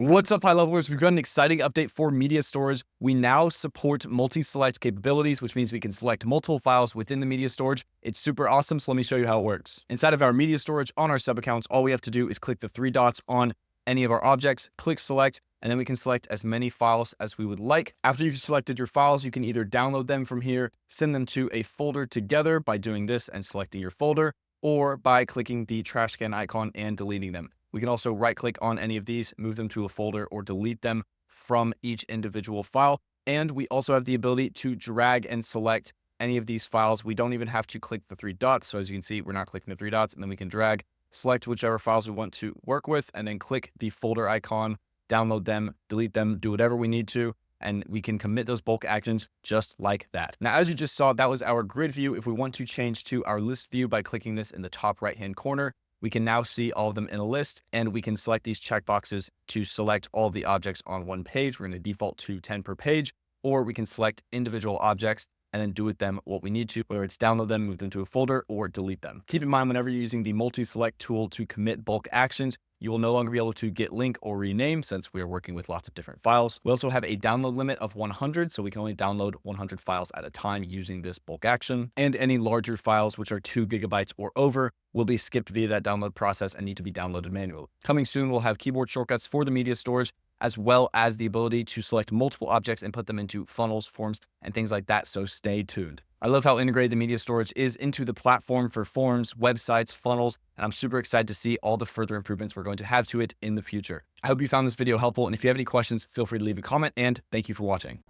What's up, high levelers? We've got an exciting update for media storage. We now support multi-select capabilities, which means we can select multiple files within the media storage. It's super awesome, so let me show you how it works. Inside of our media storage on our sub accounts, all we have to do is click the three dots on any of our objects, click select, and then we can select as many files as we would like. After you've selected your files, you can either download them from here, send them to a folder together by doing this and selecting your folder, or by clicking the trash can icon and deleting them. We can also right click on any of these, move them to a folder, or delete them from each individual file. And we also have the ability to drag and select any of these files. We don't even have to click the three dots. So as you can see, we're not clicking the three dots, and then we can drag, select whichever files we want to work with, and then click the folder icon, download them, delete them, do whatever we need to, and we can commit those bulk actions just like that. Now, as you just saw, that was our grid view. If we want to change to our list view by clicking this in the top right-hand corner, we can now see all of them in a list, and we can select these checkboxes to select all of the objects on one page. We're going to default to 10 per page, or we can select individual objects and then do with them what we need to, whether it's download them, move them to a folder, or delete them. Keep in mind, whenever you're using the multi-select tool to commit bulk actions, you will no longer be able to git link or rename since we are working with lots of different files. We also have a download limit of 100, so we can only download 100 files at a time using this bulk action. And any larger files, which are 2 gigabytes or over, will be skipped via that download process and need to be downloaded manually. Coming soon, we'll have keyboard shortcuts for the media storage, as well as the ability to select multiple objects and put them into funnels, forms, and things like that, so stay tuned. I love how integrated the media storage is into the platform for forms, websites, funnels, and I'm super excited to see all the further improvements we're going to have to it in the future. I hope you found this video helpful, and if you have any questions, feel free to leave a comment, and thank you for watching.